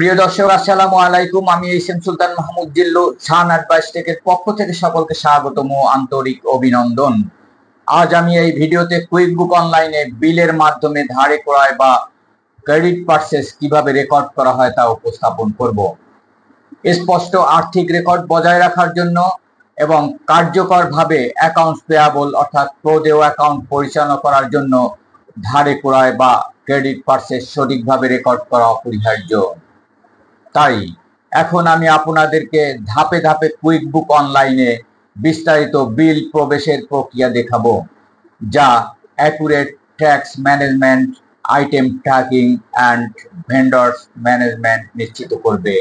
প্রিয় দর্শক, আসসালামু আলাইকুম। আমি এইচ এম সুলতান মাহমুদ জিল্লু সান অ্যাডভাইস টেকের পক্ষ থেকে সকলকে স্বাগতম ও আন্তরিক অভিনন্দন। আজ আমি এই ভিডিওতে কুইক বুক অনলাইনে বিলের মাধ্যমে ধারে ক্রয় বা ক্রেডিট পারচেজ কিভাবে রেকর্ড করা হয় তা উপস্থাপন করব। স্পষ্ট আর্থিক রেকর্ড বজায় রাখার জন্য এবং কার্যকরভাবে অ্যাকাউন্টস পেয়াবল অর্থাৎ প্রদেয় অ্যাকাউন্ট পরিচালনা করার জন্য ধারে ক্রয় বা ক্রেডিট পারচেজ সঠিকভাবে রেকর্ড করা অপরিহার্য। তাই এখন আমি আপনাদেরকে ধাপে ধাপে কুইক বুক অনলাইনে বিস্তারিত বিল প্রবেশের প্রক্রিয়া দেখাবো, যা accurate tax management, item tracking and vendors management নিশ্চিত করবে।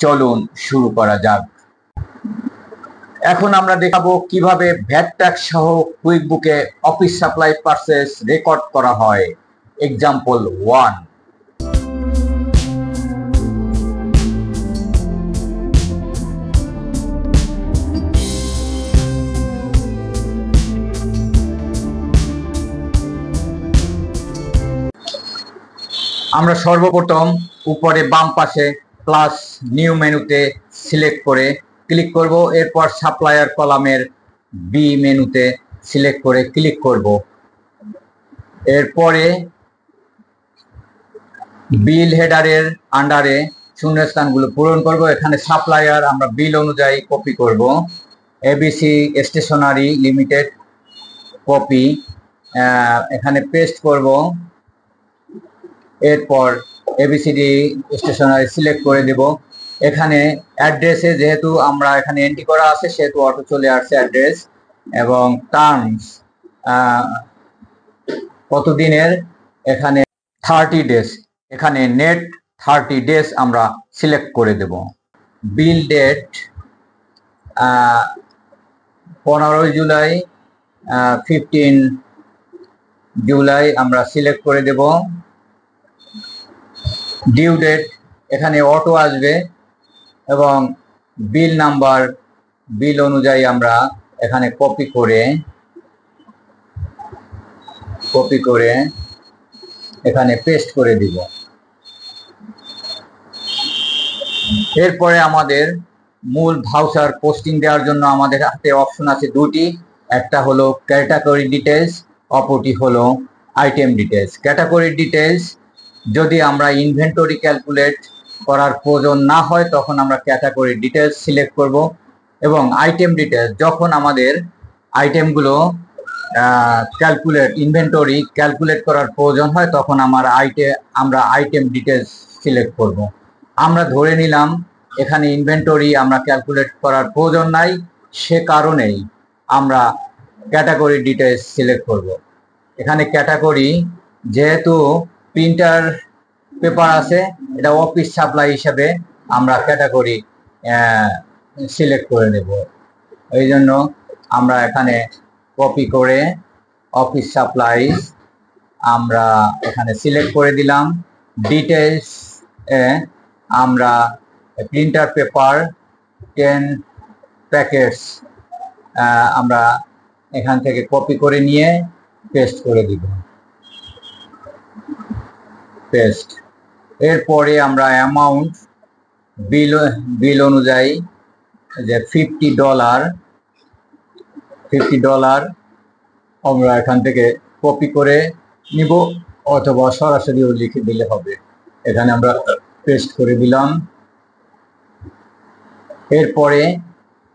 চলুন শুরু করা যাক। এখন আমরা দেখাবো কিভাবে ভ্যাট ট্যাক্স সহ কুইক বুকে অফিস সাপ্লাই পারচেজ রেকর্ড করা হয়। এক্সাম্পল 1। আমরা সর্বপ্রথম উপরে বাম পাশে প্লাস নিউ মেনুতে সিলেক্ট করে ক্লিক করব। এরপর সাপ্লায়ার কলামের বি মেনুতে সিলেক্ট করে ক্লিক করব। এরপরে বিল হেডারের আন্ডারে শূন্যস্থানগুলো পূরণ করব। এখানে সাপ্লায়ার আমরা বিল অনুযায়ী কপি করব। এবিসি স্টেশনারি লিমিটেড কপি, এখানে পেস্ট করব। এরপর এবিসিডি স্টেশনারি সিলেক্ট করে দেব। এখানে অ্যাড্রেসে যেহেতু আমরা এখানে এন্ট্রি করা আছে সেহেতু অটো চলে আসছে অ্যাড্রেস, এবং টার্মস কতদিনের, এখানে 30 ডেজ, এখানে নেট 30 ডেজ আমরা সিলেক্ট করে দেব। বিল ডেট 15 জুলাই, 15 জুলাই আমরা সিলেক্ট করে দেব। ডিউ ডেট এখানে অটো আসবে এবং বিল নাম্বার বিল অনুযায়ী আমরা এখানে কপি করে এখানে পেস্ট করে দিব। এরপরে আমাদের মূল ভাউচার পোস্টিং দেওয়ার জন্য আমাদের হাতে অপশন আছে দুটি। একটা হলো ক্যাটাগরি ডিটেলস, অপরটি হলো আইটেম ডিটেলস। ক্যাটাগরি ডিটেলস যদি আমরা ইনভেন্টরি ক্যালকুলেট করার প্রয়োজন না হয় তখন আমরা ক্যাটাগরি ডিটেলস সিলেক্ট করব, এবং আইটেম ডিটেলস যখন আমাদের আইটেমগুলো ইনভেন্টরি ক্যালকুলেট করার প্রয়োজন হয় তখন আমরা আইটেম ডিটেলস সিলেক্ট করব। আমরা ধরে নিলাম এখানে ইনভেন্টরি আমরা ক্যালকুলেট করার প্রয়োজন নাই, সে কারণেই আমরা ক্যাটাগরি ডিটেলস সিলেক্ট করব। এখানে ক্যাটাগরি যেহেতু প্রিন্টার পেপার আছে, এটা অফিস সাপ্লাই হিসাবে আমরা ক্যাটাগরি সিলেক্ট করে নেব। এই জন্য আমরা এখানে কপি করে অফিস সাপ্লাইজ আমরা এখানে সিলেক্ট করে দিলাম। ডিটেলস আমরা প্রিন্টার পেপার 10 প্যাকেটস আমরা এখান থেকে কপি করে নিয়ে পেস্ট করে দিব। পেস্ট। এরপরে আমরা অ্যামাউন্ট বিল অনুযায়ী যে $50 আমরা এখান থেকে কপি করে নিব, অথবা সরাসরিও লিখে দিলে হবে। এখানে আমরা পেস্ট করে দিলাম। এরপরে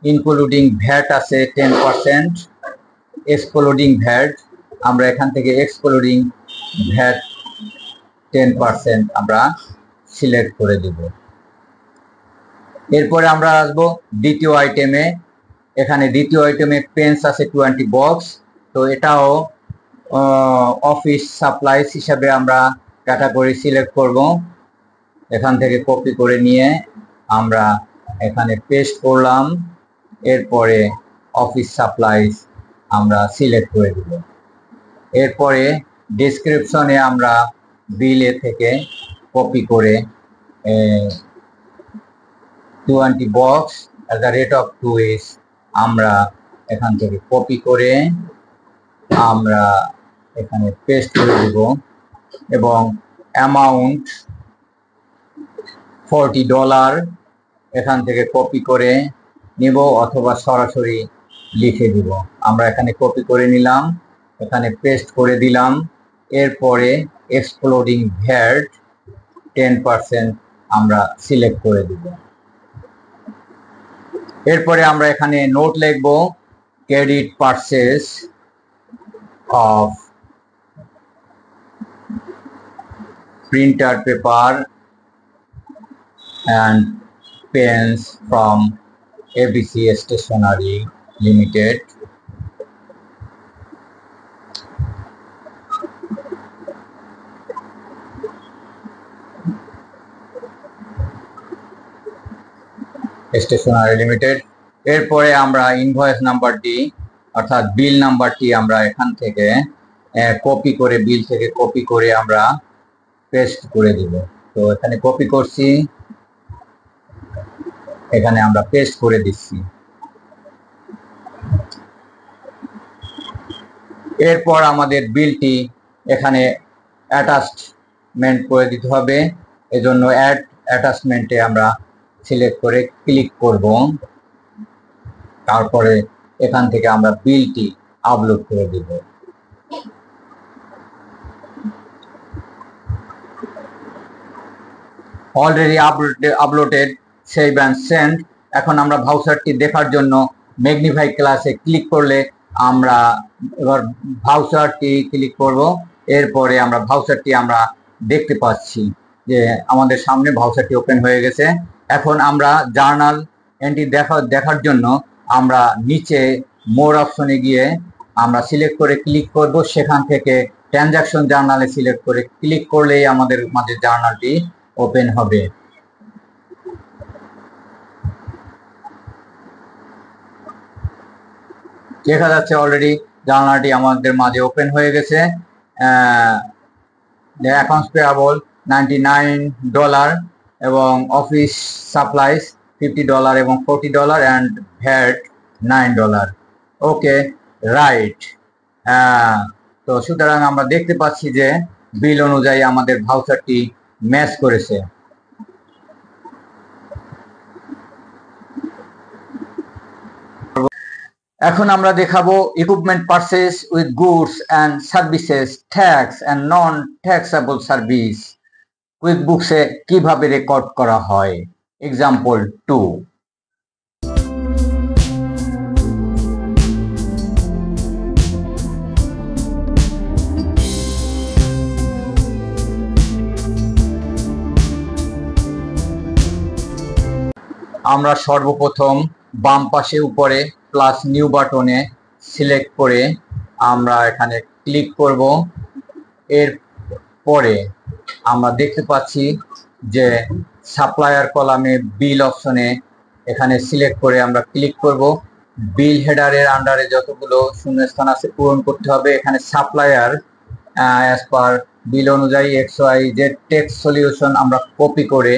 ইনক্লুডিং ভ্যাট আছে 10%, এক্সক্লুডিং ভ্যাট আমরা এখান থেকে এক্সক্লুডিং ভ্যাট 10% আমরা সিলেক্ট করে দেব। এরপরে আমরা আসবো দ্বিতীয় আইটেমে। এখানে দ্বিতীয় আইটেমে পেন্স আছে 20 বক্স, তো এটাও অফিস সাপ্লাইস হিসাবে আমরা ক্যাটাগরি সিলেক্ট করব। এখান থেকে কপি করে নিয়ে আমরা এখানে পেস্ট করলাম। এরপরে অফিস সাপ্লাইস আমরা সিলেক্ট করে দেব। এরপরে ডেসক্রিপশনে আমরা বিলে থেকে কপি করে 20 box at the rate of 2 আমরা এখান থেকে কপি করে আমরা এখানে পেস্ট করে দেব, এবং অ্যামাউন্ট $40 এখান থেকে কপি করে নিব অথবা সরাসরি লিখে দিব। আমরা এখানে কপি করে নিলাম, এখানে পেস্ট করে দিলাম। এরপরে এক্সপ্লোডিং ভ্যাট 10% আমরা সিলেক্ট করে দিব। এরপরে আমরা এখানে নোট লিখব, credit purchase of printer paper and pens from ABC Stationery Limited. Stationery limited. এরপরে আমরা ইনভয়েস নাম্বারটি অর্থাৎ বিল নাম্বারটি আমরা এখান থেকে কপি করে, বিল থেকে কপি করে আমরা পেস্ট করে দিব। তো এখানে কপি করছি, এখানে আমরা পেস্ট করে দিচ্ছি। এরপর আমাদের বিলটি এখানে অ্যাটাচমেন্ট করে দিতে হবে। এজন্য অ্যাড অ্যাটাচমেন্টে আমরা সিলেক্ট করে ক্লিক করব। তারপরে এখান থেকে আমরা বিলটি আপলোড করে দিব। Already uploaded, save and send. এখন আমরা ভাউচারটি দেখার জন্য ম্যাগনিফাই ক্লাসে ক্লিক করলে আমরা এবার ভাউচারটি ক্লিক করব। এরপরে আমরা ভাউচারটি আমরা দেখতে পাচ্ছি যে আমাদের সামনে ভাউচারটি ওপেন হয়ে গেছে। এখন আমরা জার্নাল এন্ট্রি দেখার জন্য আমরা নিচে মোর অপশনে গিয়ে আমরা সিলেক্ট করে ক্লিক করব। সেখান থেকে ট্রানজাকশন জার্নালে সিলেক্ট করে ক্লিক করলেই আমাদের মাঝে জার্নালটি ওপেন হবে। দেখা যাচ্ছে অলরেডি জার্নালটি আমাদের মাঝে ওপেন হয়ে গেছে। অ্যাকাউন্টস পেয়াবল $99 এবং অফিস সাপ্লাইস $50 এবং $40 অ্যান্ড ভ্যাট $9। Okay, right. তো সুতরাং আমরা দেখতে পাচ্ছি যে বিল অনুযায়ী আমাদের ভাউচারটি ম্যাচ করেছে। এখন আমরা দেখাবো equipment purchase with goods and services, tax and non taxable service কুইকবুকসে কিভাবে রেকর্ড করা হয়। এক্সাম্পল 2। আমরা সর্বপ্রথম বাম পাশে উপরে প্লাস নিউ বাটনে সিলেক্ট করে আমরা এখানে ক্লিক করব। এর পরে আমরা দেখতে পাচ্ছি যে সাপ্লায়ার কলামে বিল অপশনে এখানে সিলেক্ট করে আমরা ক্লিক করব। বিল হেডারের আন্ডারে যতগুলো শূন্যস্থান আছে পূরণ করতে হবে। এখানে সাপ্লায়ার অ্যাজ পার বিল অনুযায়ী XYZ টেক্সট সলিউশন আমরা কপি করে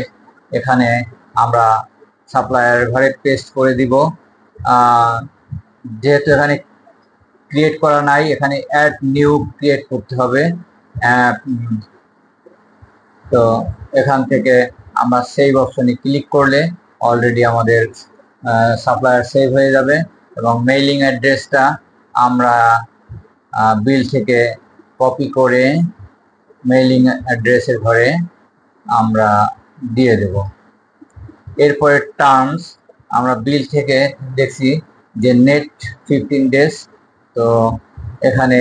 এখানে আমরা সাপ্লায়ার ঘরে পেস্ট করে দিব। যেহেতু এখানে ক্রিয়েট করা নাই, এখানে অ্যাড নিউ ক্রিয়েট করতে হবে। তো এখান থেকে আমরা সেভ অপশনে ক্লিক করলে অলরেডি আমাদের সাপ্লায়ার সেভ হয়ে যাবে এবং মেইলিং অ্যাড্রেসটা আমরা বিল থেকে কপি করে মেইলিং অ্যাড্রেসের ঘরে আমরা দিয়ে দেব। এরপরে টার্মস আমরা বিল থেকে দেখছি যে নেট 15 ডেজ। তো এখানে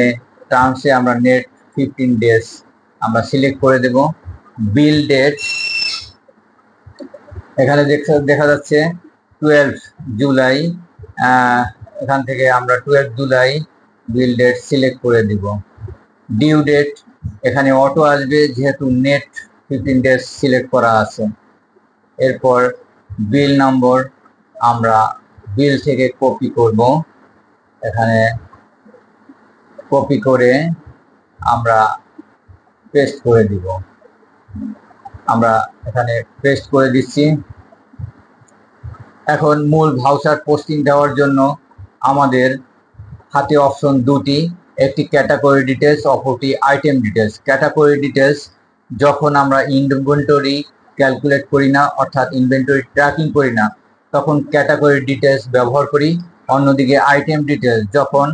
টার্মসে আমরা নেট 15 ডেজ আমরা সিলেক্ট করে দেব। বিল ডেট এখানে দেখা যাচ্ছে 12 জুলাই। এখান থেকে আমরা 12 জুলাই বিল ডেট সিলেক্ট করে দিব। ডিউ ডেট এখানে অটো আসবে যেহেতু নেট 15 ডেজ সিলেক্ট করা আছে। এরপর বিল নম্বর আমরা বিল থেকে কপি করব, এখানে কপি করে আমরা পেস্ট করে দিব। আমরা এখানে পেস্ট করে দিচ্ছি। এখন মূল ভাউচার পোস্টিং দেওয়ার জন্য আমাদের হাতে অপশন দুটি, একটি ক্যাটাগরি ডিটেলস, অপরটি আইটেম ডিটেলস। ক্যাটাগরি ডিটেলস যখন আমরা ইনভেন্টরি ক্যালকুলেট করি না, অর্থাৎ ইনভেন্টরি ট্র্যাকিং করি না, তখন ক্যাটাগরি ডিটেলস ব্যবহার করি। অন্যদিকে আইটেম ডিটেলস যখন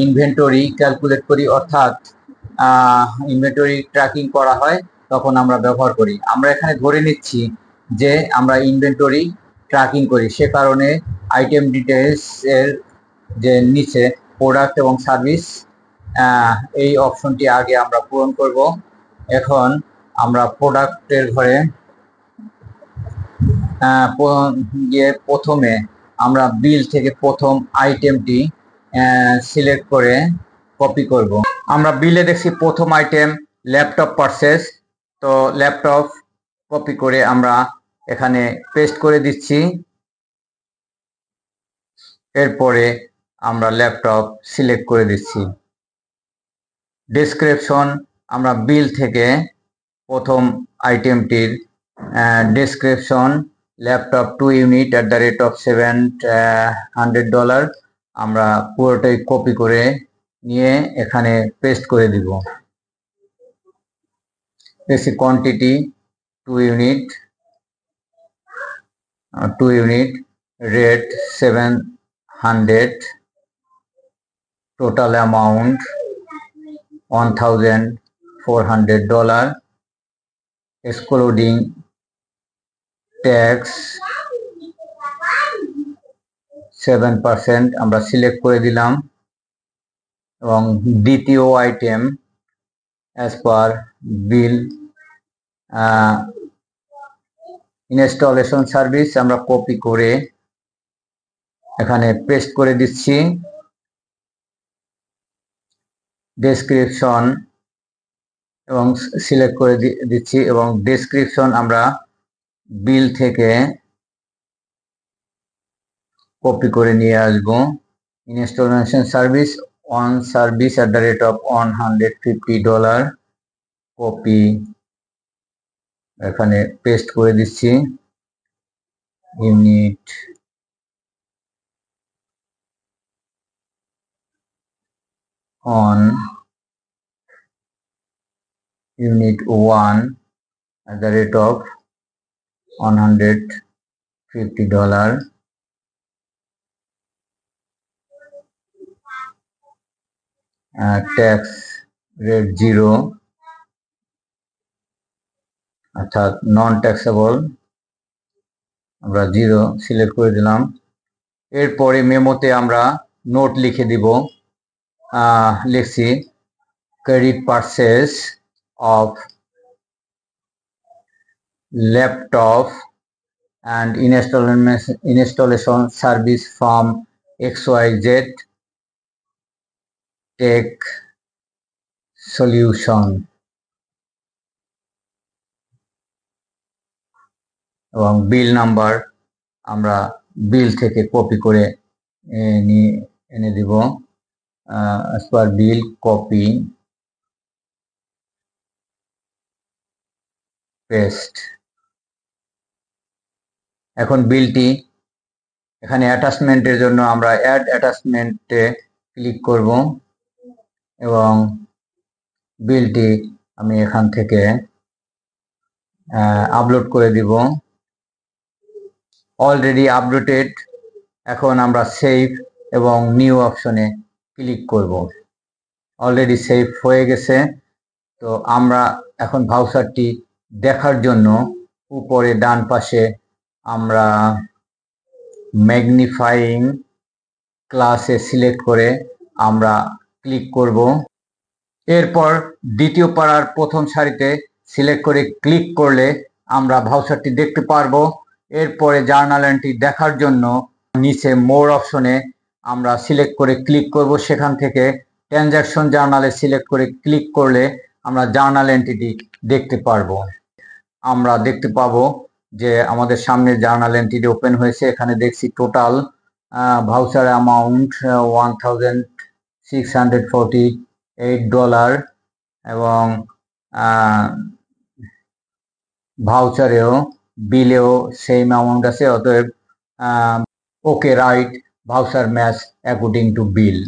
ইনভেন্টরি ক্যালকুলেট করি, অর্থাৎ ইনভেন্টরি ট্র্যাকিং করা হয়, তখন আমরা ব্যবহার করি। আমরা এখানে ধরে নিচ্ছি যে আমরা ইনভেন্টরি ট্র্যাকিং করি, সে কারণে আইটেম ডিটেলস এর যে নিচে প্রোডাক্ট এবং সার্ভিস, এই অপশনটি আগে আমরা পূরণ করব। এখন আমরা প্রোডাক্টের ঘরে গিয়ে প্রথমে আমরা বিল থেকে প্রথম আইটেমটি সিলেক্ট করে কপি করব। আমরা বিলে দেখছি প্রথম আইটেম ল্যাপটপ পারচেজ, তো ল্যাপটপ কপি করে আমরা এখানে পেস্ট করে দিচ্ছি। এরপরে আমরা ল্যাপটপ সিলেক্ট করে দিচ্ছি। ডেসক্রিপশন আমরা বিল থেকে প্রথম আইটেমটির ডেসক্রিপশন ল্যাপটপ 2 ইউনিট $700 আমরা পুরোটাই কপি করে নিয়ে এখানে পেস্ট করে দিব। দেখছি quantity 2 unit rate 700, total amount $1,400 excluding tax 7% আমরা সিলেক্ট করে দিলাম। এবং দ্বিতীয় আইটেম অ্যাজ পার বিল ইনস্টলেশন সার্ভিস আমরা কপি করে এখানে পেস্ট করে দিচ্ছি। ডেসক্রিপশন এবং সিলেক্ট করে দিচ্ছি এবং ডেসক্রিপশন আমরা বিল থেকে কপি করে নিয়ে আসব। Installation service on service $150 copy এখানে পেস্ট করে দিচ্ছি। Unit on unit 1 $150, tax rate 0 অর্থাৎ নন ট্যাক্সেবল, আমরা 0 সিলেক্ট করে দিলাম। এরপরে মেমোতে আমরা নোট লিখে দিব। লিখছি credit purchase of laptop and installation service from XYZ Tech Solution এবং বিল নাম্বার আমরা বিল থেকে কপি করে এনে দিব। as per bill copy paste। এখন বিলটি এখানে অ্যাটাচমেন্টের জন্য আমরা অ্যাড অ্যাটাচমেন্টে ক্লিক করব এবং বিলটি আমি এখান থেকে আপলোড করে দিব। Already uploaded. এখন আমরা সেভ এবং নিউ অপশনে ক্লিক করব। অলরেডি সেভ হয়ে গেছে। তো আমরা এখন ভাউচারটি দেখার জন্য উপরে ডান পাশে আমরা ম্যাগনিফাইং ক্লাসে সিলেক্ট করে আমরা ক্লিক করব। এরপর দ্বিতীয় পারার প্রথম সারিতে সিলেক্ট করে ক্লিক করলে আমরা ভাউচারটি দেখতে পারবো। এরপরে জার্নাল এন্ট্রি দেখার জন্য নিচে মোর অপশনে আমরা সিলেক্ট করে ক্লিক করব। সেখান থেকে ট্রানজাকশন জার্নালে সিলেক্ট করে ক্লিক করলে আমরা জার্নাল এন্ট্রিটি দেখতে পারবো। আমরা দেখতে পাবো যে আমাদের সামনে জার্নাল এন্ট্রিটি ওপেন হয়েছে। এখানে দেখছি টোটাল ভাউচার অ্যামাউন্ট $1,648 এবং ভাউচারেও বিলেও সেম অ্যামাউন্ট আছে। অতএব okay right voucher match according to bill.